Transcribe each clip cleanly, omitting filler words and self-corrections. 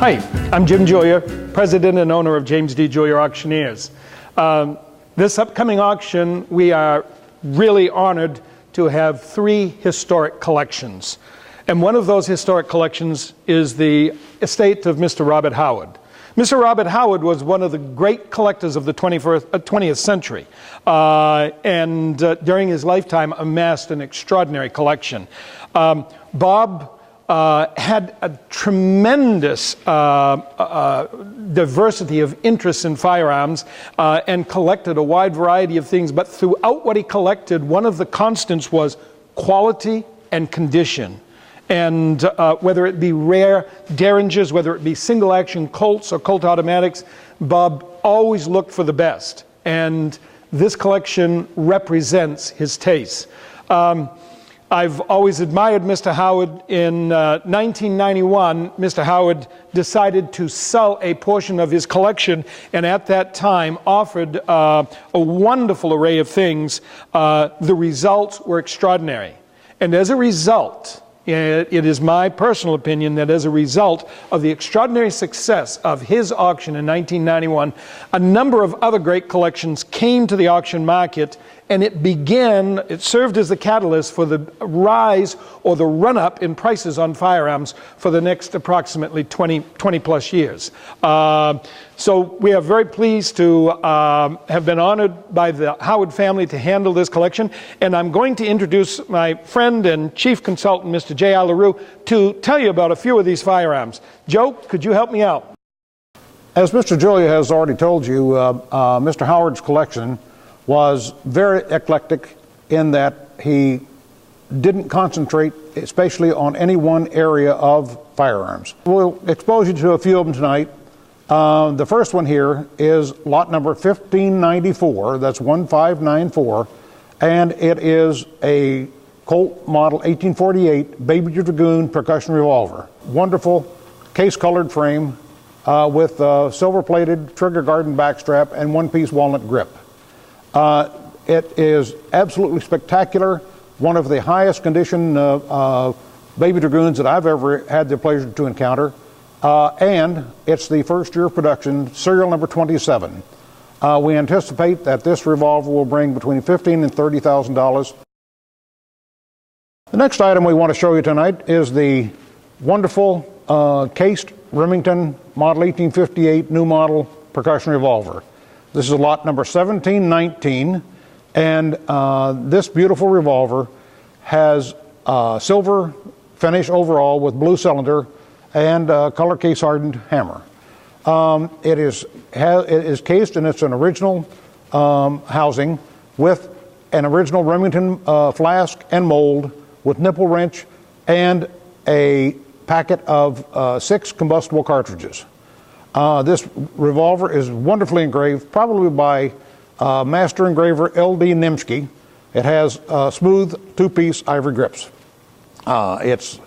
Hi, I'm Jim Julia, President and owner of James D. Julia Auctioneers. This upcoming auction, we are really honored to have 3 historic collections. And one of those historic collections is the estate of Mr. Robert Howard. Mr. Robert Howard was one of the great collectors of the 20th century, and during his lifetime amassed an extraordinary collection. Bob had a tremendous diversity of interests in firearms and collected a wide variety of things, but throughout what he collected, one of the constants was quality and condition. And whether it be rare Derringers, whether it be single action Colts or Colt automatics, Bob always looked for the best. And this collection represents his taste. I've always admired Mr. Howard. In 1991, Mr. Howard decided to sell a portion of his collection, and at that time offered a wonderful array of things. The results were extraordinary. And as a result, it is my personal opinion that as a result of the extraordinary success of his auction in 1991, a number of other great collections came to the auction market, and it served as the catalyst for the rise or the run-up in prices on firearms for the next approximately 20 plus years. So we are very pleased to have been honored by the Howard family to handle this collection, and I'm going to introduce my friend and chief consultant, Mr. J.R. LaRue, to tell you about a few of these firearms. Joe, could you help me out? As Mr. Julia has already told you, Mr. Howard's collection was very eclectic in that he didn't concentrate especially on any one area of firearms. We'll expose you to a few of them tonight. The first one here is lot number 1594, that's 1594, and it is a Colt model 1848 Baby Dragoon percussion revolver. Wonderful case-colored frame with silver-plated trigger guard and backstrap and one-piece walnut grip. It is absolutely spectacular, one of the highest condition Baby Dragoons that I've ever had the pleasure to encounter, and it's the first year of production, serial number 27. We anticipate that this revolver will bring between $15,000 and $30,000. The next item we want to show you tonight is the wonderful cased Remington model 1858 new model percussion revolver. This is lot number 1719, and this beautiful revolver has silver finish overall with blue cylinder and color case hardened hammer. It is cased, and it's an original housing with an original Remington flask and mold with nipple wrench and a packet of 6 combustible cartridges. This revolver is wonderfully engraved, probably by master engraver L.D. Nimsky. It has smooth 2-piece ivory grips. It's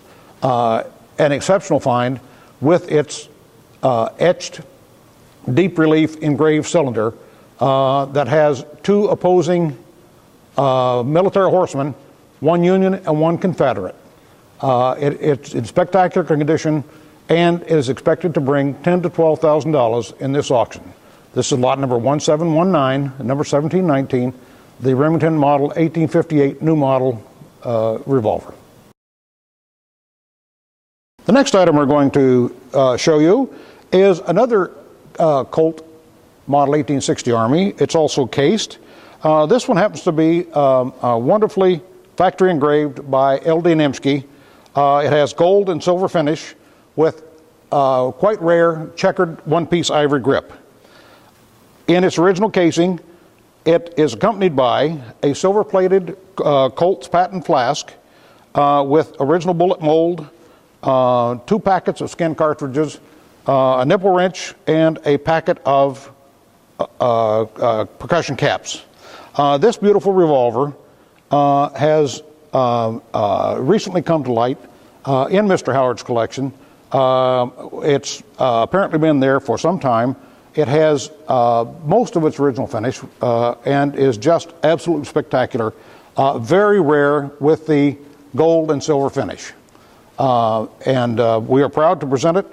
an exceptional find with its etched deep relief engraved cylinder that has 2 opposing military horsemen, 1 Union and 1 Confederate. It's in spectacular condition and is expected to bring $10,000 to $12,000 in this auction. This is lot number 1719, number 1719, the Remington model 1858 new model revolver. The next item we're going to show you is another Colt model 1860 Army. It's also cased. This one happens to be wonderfully factory engraved by L.D. Nimsky. It has gold and silver finish with quite rare checkered 1-piece ivory grip. In its original casing, it is accompanied by a silver-plated Colt's patent flask with original bullet mold, 2 packets of skin cartridges, a nipple wrench, and a packet of percussion caps. This beautiful revolver has recently come to light in Mr. Howard's collection. It's apparently been there for some time. It has most of its original finish and is just absolutely spectacular. Very rare with the gold and silver finish. We are proud to present it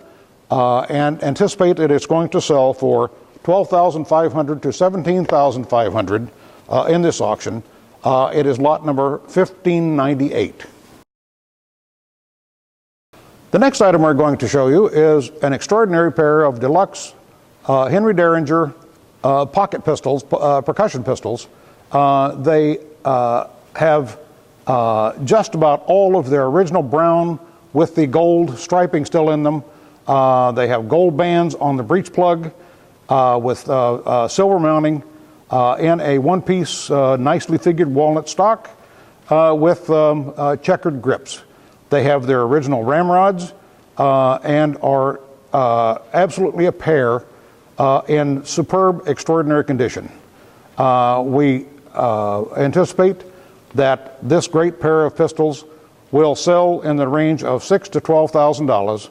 and anticipate that it's going to sell for $12,500 to $17,500 in this auction. It is lot number 1598. The next item we're going to show you is an extraordinary pair of Deluxe Henry Derringer pocket pistols, percussion pistols. They have just about all of their original brown with the gold striping still in them. They have gold bands on the breech plug with silver mounting in a one-piece nicely figured walnut stock with checkered grips. They have their original ramrods and are absolutely a pair in superb, extraordinary condition. We anticipate that this great pair of pistols will sell in the range of $6,000 to $12,000.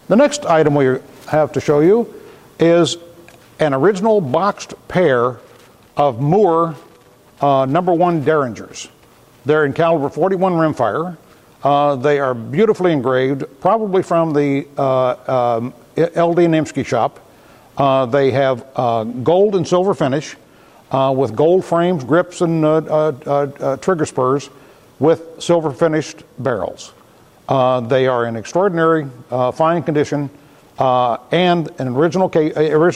The next item we have to show you is an original boxed pair of Moore #1 Derringers. They're in caliber 41 rimfire. They are beautifully engraved, probably from the L.D. Nimsky shop. They have gold and silver finish with gold frames, grips, and trigger spurs with silver finished barrels. They are in extraordinary fine condition and an original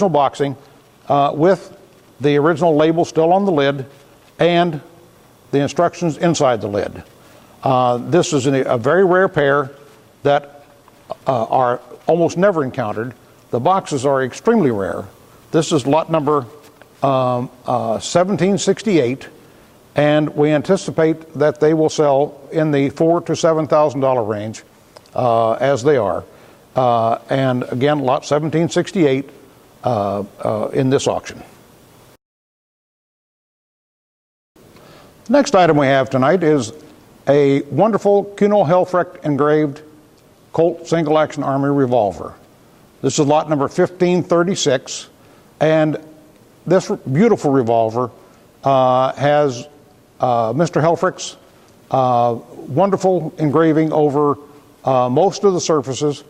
boxing with the original label still on the lid and the instructions inside the lid. This is a very rare pair that are almost never encountered. The boxes are extremely rare. This is lot number 1768, and we anticipate that they will sell in the $4,000 to $7,000 range as they are. And again, lot 1768 in this auction. Next item we have tonight is a wonderful Kuno Helfrecht engraved Colt single action army revolver. This is lot number 1536, and this beautiful revolver has Mr. Helfrecht's wonderful engraving over most of the surfaces.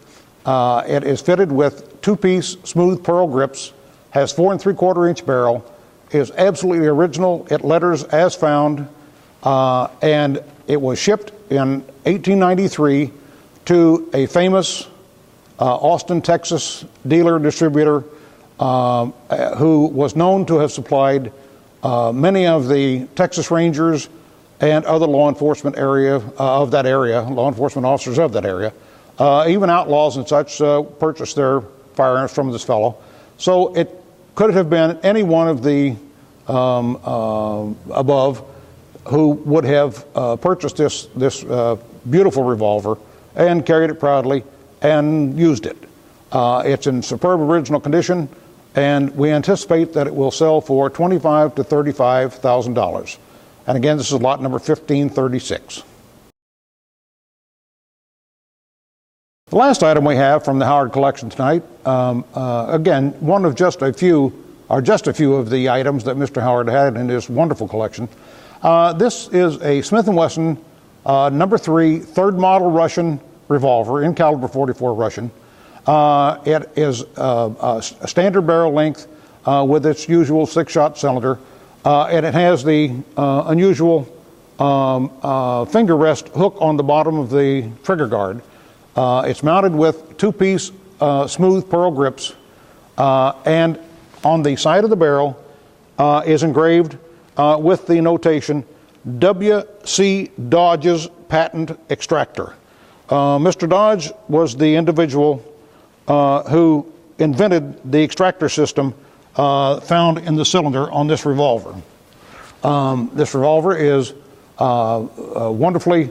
It is fitted with two-piece smooth pearl grips, has 4 3/4 inch barrel, is absolutely original. It letters as found, and it was shipped in 1893 to a famous Austin, Texas dealer distributor who was known to have supplied many of the Texas Rangers and other law enforcement law enforcement officers of that area, even outlaws and such purchased their firearms from this fellow. So it could have been any one of the above who would have purchased this beautiful revolver and carried it proudly and used it. It's in superb original condition, and we anticipate that it will sell for $25,000 to $35,000. And again, this is lot number 1536. The last item we have from the Howard collection tonight, again, one of just a few of the items that Mr. Howard had in his wonderful collection. This is a Smith & Wesson #3 third model Russian revolver in caliber 44 Russian. It is a standard barrel length with its usual 6-shot cylinder, and it has the unusual finger rest hook on the bottom of the trigger guard. It's mounted with 2-piece smooth pearl grips, and on the side of the barrel is engraved with the notation W.C. Dodge's patent extractor. Mr. Dodge was the individual who invented the extractor system found in the cylinder on this revolver. This revolver is wonderfully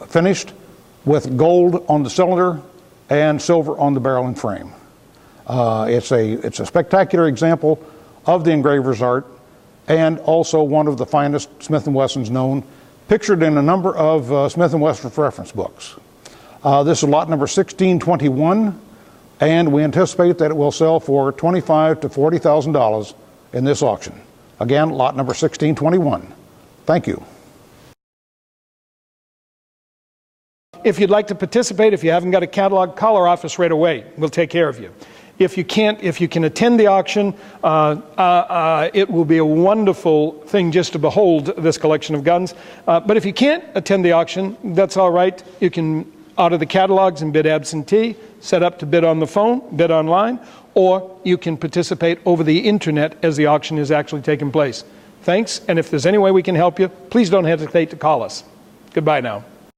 finished with gold on the cylinder and silver on the barrel and frame. It's a spectacular example of the engraver's art, and also one of the finest Smith & Wessons known, pictured in a number of Smith & Wesson reference books. This is lot number 1621, and we anticipate that it will sell for $25,000 to $40,000 in this auction. Again, lot number 1621. Thank you. If you'd like to participate, if you haven't got a catalog, call our office right away. We'll take care of you. If you can't, if you can attend the auction, it will be a wonderful thing just to behold this collection of guns. But if you can't attend the auction, that's all right. You can order the catalogs and bid absentee, set up to bid on the phone, bid online, or you can participate over the internet as the auction is actually taking place. Thanks, and if there's any way we can help you, please don't hesitate to call us. Goodbye now.